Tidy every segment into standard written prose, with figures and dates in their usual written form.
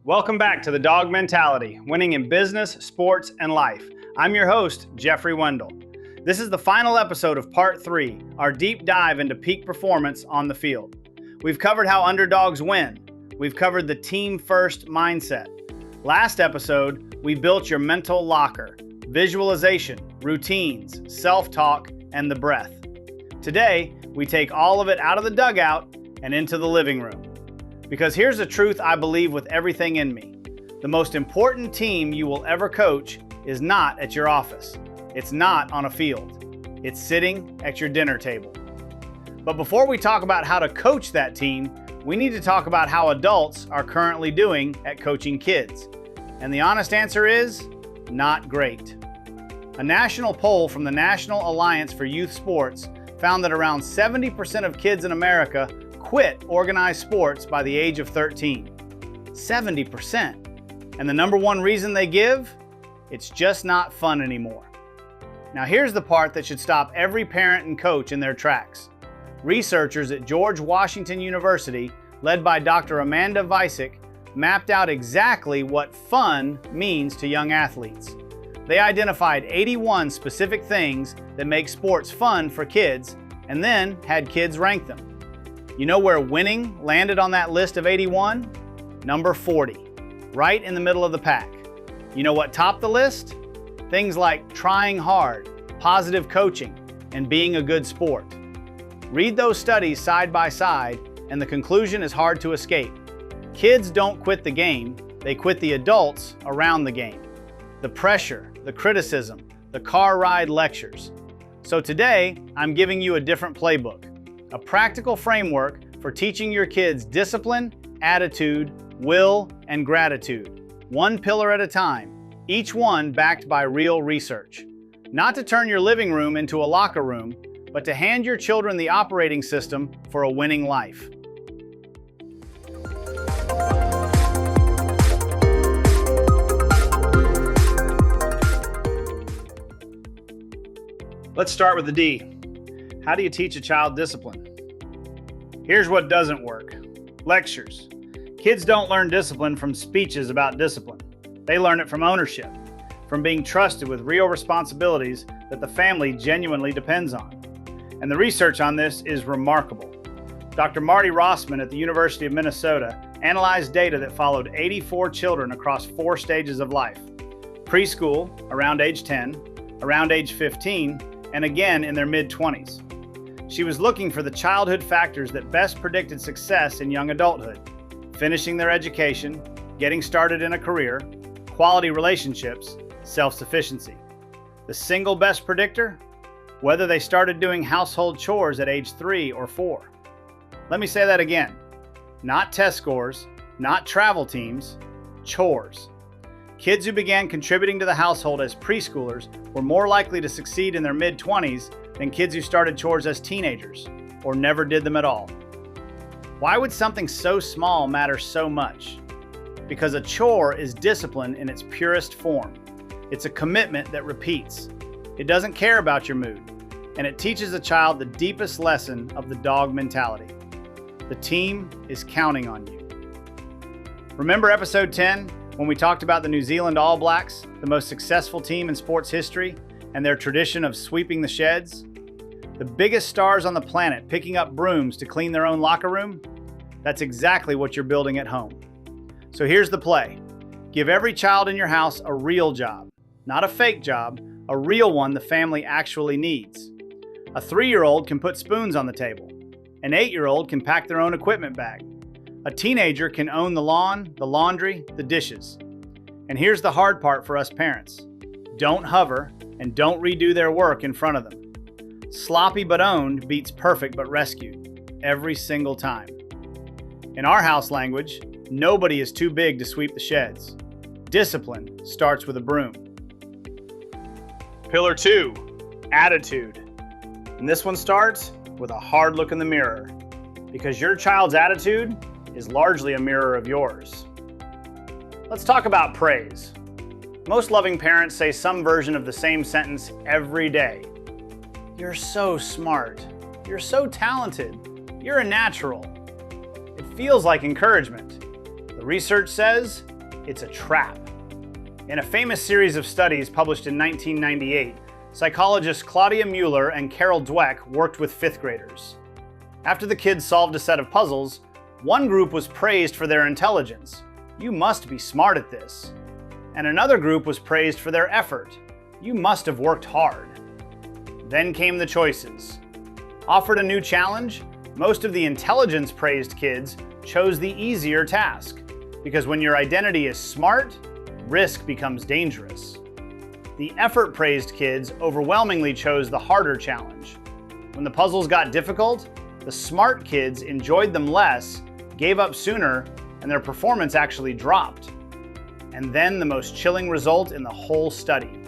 Welcome back to the DAWG Mentality, winning in business, sports, and life. I'm your host, Jeffrey Wendel. This is the final episode of Part 3, our deep dive into peak performance on the field. We've covered how underdogs win. We've covered the team-first mindset. Last episode, we built your mental locker, visualization, routines, self-talk, and the breath. Today, we take all of it out of the dugout and into the living room. Because here's the truth I believe with everything in me. The most important team you will ever coach is not at your office. It's not on a field. It's sitting at your dinner table. But before we talk about how to coach that team, we need to talk about how adults are currently doing at coaching kids. And the honest answer is, not great. A national poll from the National Alliance for Youth Sports found that around 70% of kids in America quit organized sports by the age of 13. 70%. And the number one reason they give? It's just not fun anymore. Now here's the part that should stop every parent and coach in their tracks. Researchers at George Washington University, led by Dr. Amanda Visick, mapped out exactly what fun means to young athletes. They identified 81 specific things that make sports fun for kids and then had kids rank them. You know where winning landed on that list of 81? Number 40, right in the middle of the pack. You know what topped the list? Things like trying hard, positive coaching, and being a good sport. Read those studies side by side, and the conclusion is hard to escape. Kids don't quit the game, they quit the adults around the game. The pressure, the criticism, the car ride lectures. So today, I'm giving you a different playbook. A practical framework for teaching your kids discipline, attitude, will, and gratitude. One pillar at a time, each one backed by real research. Not to turn your living room into a locker room, but to hand your children the operating system for a winning life. Let's start with the D. How do you teach a child discipline? Here's what doesn't work. Lectures. Kids don't learn discipline from speeches about discipline. They learn it from ownership, from being trusted with real responsibilities that the family genuinely depends on. And the research on this is remarkable. Dr. Marty Rossman at the University of Minnesota analyzed data that followed 84 children across 4 stages of life: preschool, around age 10, around age 15, and again in their mid-20s. She was looking for the childhood factors that best predicted success in young adulthood: finishing their education, getting started in a career, quality relationships, self-sufficiency. The single best predictor? Whether they started doing household chores at age 3 or 4. Let me say that again. Not test scores, not travel teams, chores. Kids who began contributing to the household as preschoolers were more likely to succeed in their mid-20s than kids who started chores as teenagers or never did them at all. Why would something so small matter so much? Because a chore is discipline in its purest form. It's a commitment that repeats. It doesn't care about your mood, and it teaches a child the deepest lesson of the DAWG mentality. The team is counting on you. Remember episode 10? When we talked about the New Zealand All Blacks, the most successful team in sports history, and their tradition of sweeping the sheds? The biggest stars on the planet picking up brooms to clean their own locker room? That's exactly what you're building at home. So here's the play. Give every child in your house a real job, not a fake job, a real one the family actually needs. A 3-year-old can put spoons on the table. An 8-year-old can pack their own equipment bag. A teenager can own the lawn, the laundry, the dishes. And here's the hard part for us parents. Don't hover and don't redo their work in front of them. Sloppy but owned beats perfect but rescued, every single time. In our house language, nobody is too big to sweep the sheds. Discipline starts with a broom. Pillar 2, attitude. And this one starts with a hard look in the mirror, because your child's attitude is largely a mirror of yours. Let's talk about praise. Most loving parents say some version of the same sentence every day. You're so smart. You're so talented. You're a natural. It feels like encouragement. The research says it's a trap. In a famous series of studies published in 1998, psychologists Claudia Mueller and Carol Dweck worked with fifth graders. After the kids solved a set of puzzles, one group was praised for their intelligence. You must be smart at this. And another group was praised for their effort. You must have worked hard. Then came the choices. Offered a new challenge, most of the intelligence-praised kids chose the easier task, because when your identity is smart, risk becomes dangerous. The effort-praised kids overwhelmingly chose the harder challenge. When the puzzles got difficult, the smart kids enjoyed them less, gave up sooner, and their performance actually dropped. And then the most chilling result in the whole study.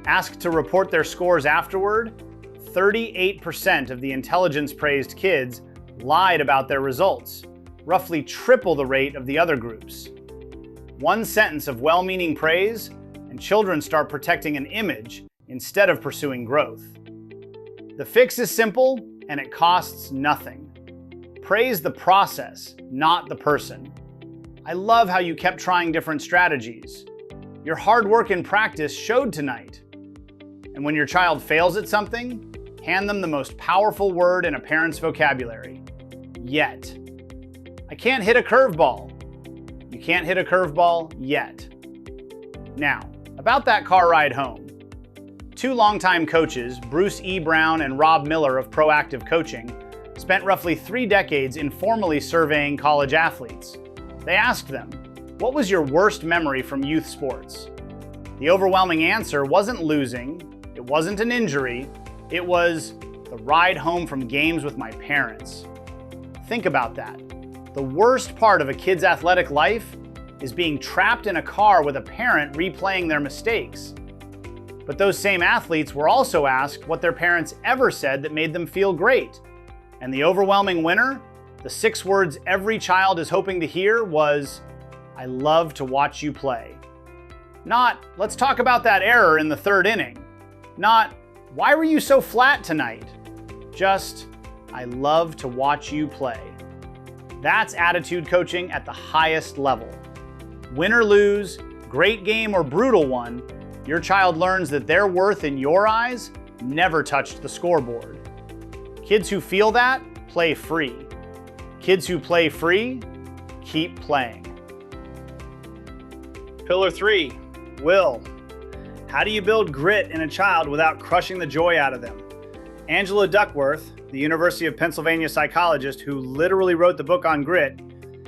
Asked to report their scores afterward, 38% of the intelligence-praised kids lied about their results, roughly triple the rate of the other groups. One sentence of well-meaning praise, and children start protecting an image instead of pursuing growth. The fix is simple, and it costs nothing. Praise the process, not the person. I love how you kept trying different strategies. Your hard work and practice showed tonight. And when your child fails at something, hand them the most powerful word in a parent's vocabulary: yet. I can't hit a curveball. You can't hit a curveball yet. Now, about that car ride home. Two longtime coaches, Bruce E. Brown and Rob Miller of Proactive Coaching, spent roughly 3 decades informally surveying college athletes. They asked them, what was your worst memory from youth sports? The overwhelming answer wasn't losing, it wasn't an injury, it was the ride home from games with my parents. Think about that. The worst part of a kid's athletic life is being trapped in a car with a parent replaying their mistakes. But those same athletes were also asked what their parents ever said that made them feel great. And the overwhelming winner, the 6 words every child is hoping to hear, was, I love to watch you play. Not, let's talk about that error in the 3rd inning. Not, why were you so flat tonight? Just, I love to watch you play. That's attitude coaching at the highest level. Win or lose, great game or brutal one, your child learns that their worth in your eyes never touched the scoreboard. Kids who feel that, play free. Kids who play free, keep playing. Pillar 3, will. How do you build grit in a child without crushing the joy out of them? Angela Duckworth, the University of Pennsylvania psychologist who literally wrote the book on grit,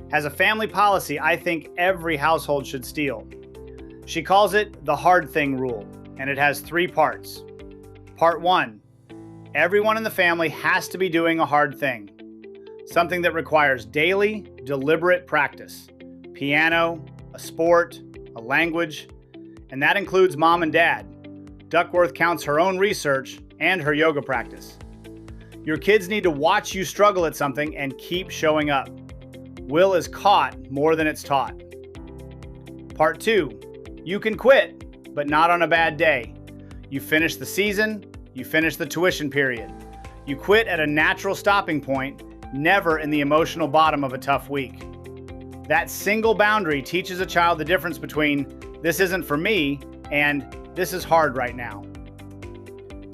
has a family policy I think every household should steal. She calls it the hard thing rule, and it has 3 parts. Part 1, everyone in the family has to be doing a hard thing. Something that requires daily, deliberate practice. Piano, a sport, a language, and that includes mom and dad. Duckworth counts her own research and her yoga practice. Your kids need to watch you struggle at something and keep showing up. Will is caught more than it's taught. Part 2, you can quit, but not on a bad day. You finish the season, you finish the tuition period. You quit at a natural stopping point, never in the emotional bottom of a tough week. That single boundary teaches a child the difference between this isn't for me and this is hard right now.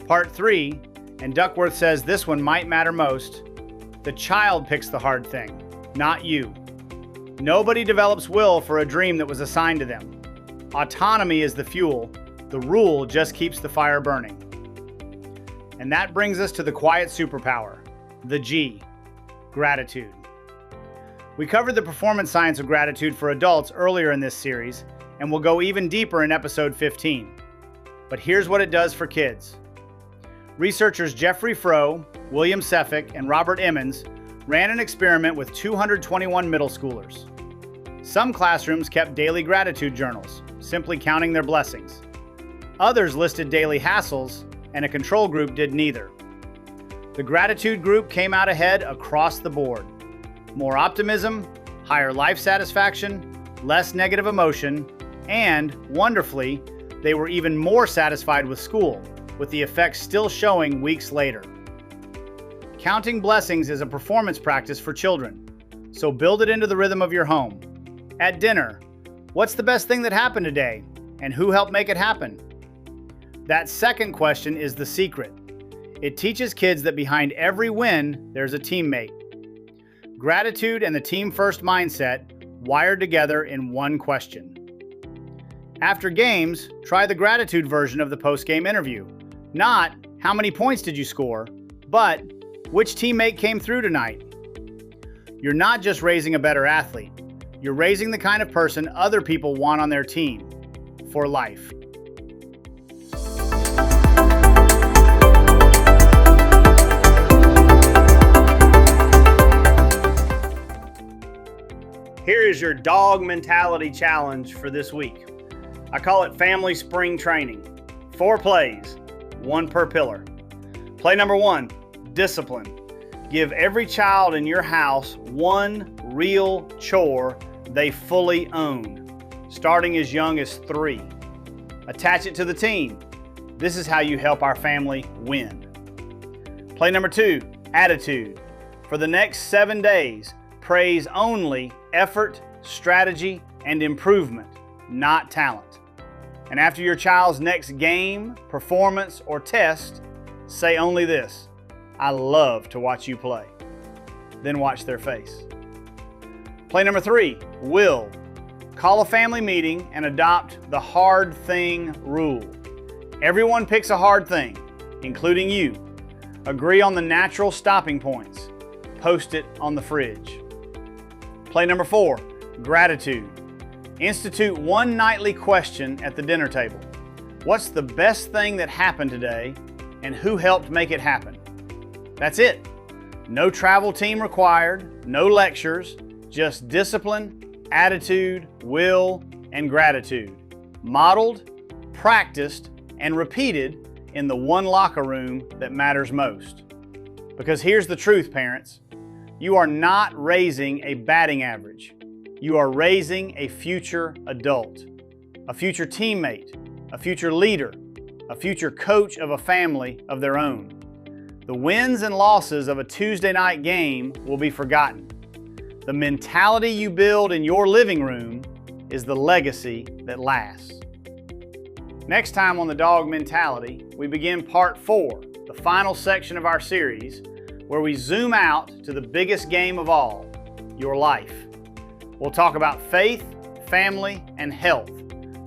Part 3, and Duckworth says this one might matter most, the child picks the hard thing, not you. Nobody develops will for a dream that was assigned to them. Autonomy is the fuel, the rule just keeps the fire burning. And that brings us to the quiet superpower, the G, gratitude. We covered the performance science of gratitude for adults earlier in this series, and we'll go even deeper in episode 15. But here's what it does for kids. Researchers Jeffrey Froh, William Sefik, and Robert Emmons ran an experiment with 221 middle schoolers. Some classrooms kept daily gratitude journals, simply counting their blessings. Others listed daily hassles, and a control group did neither. The gratitude group came out ahead across the board. More optimism, higher life satisfaction, less negative emotion, and, wonderfully, they were even more satisfied with school, with the effects still showing weeks later. Counting blessings is a performance practice for children, so build it into the rhythm of your home. At dinner, What's the best thing that happened today, and who helped make it happen? That second question is the secret. It teaches kids that behind every win, there's a teammate. Gratitude and the team-first mindset wired together in one question. After games, try the gratitude version of the post-game interview. Not, how many points did you score, but which teammate came through tonight? You're not just raising a better athlete. You're raising the kind of person other people want on their team for life. Here is your DAWG Mentality challenge for this week. I call it Family Spring Training. 4 plays, 1 per pillar. Play number 1, discipline. Give every child in your house one real chore they fully own, starting as young as 3. Attach it to the team. This is how you help our family win. Play number 2, attitude. For the next 7 days, praise only effort, strategy, and improvement, not talent. And after your child's next game, performance, or test, say only this: I love to watch you play. Then watch their face. Play number 3, will. Call a family meeting and adopt the hard thing rule. Everyone picks a hard thing, including you. Agree on the natural stopping points. Post it on the fridge. Play number 4, gratitude. Institute one nightly question at the dinner table. What's the best thing that happened today, and who helped make it happen? That's it. No travel team required, no lectures, just discipline, attitude, will, and gratitude. Modeled, practiced, and repeated in the one locker room that matters most. Because here's the truth, parents. You are not raising a batting average. You are raising a future adult, a future teammate, a future leader, a future coach of a family of their own. The wins and losses of a Tuesday night game will be forgotten. The mentality you build in your living room is the legacy that lasts. Next time on the DAWG Mentality, we begin part 4, the final section of our series, where we zoom out to the biggest game of all, your life. We'll talk about faith, family, and health,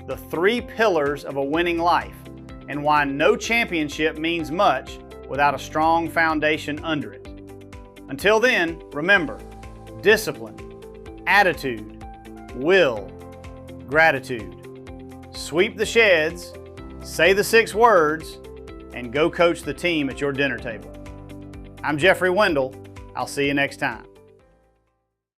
the 3 pillars of a winning life, and why no championship means much without a strong foundation under it. Until then, remember, discipline, attitude, will, gratitude. Sweep the sheds, say the 6 words, and go coach the team at your dinner table. I'm Jeffrey Wendel. I'll see you next time.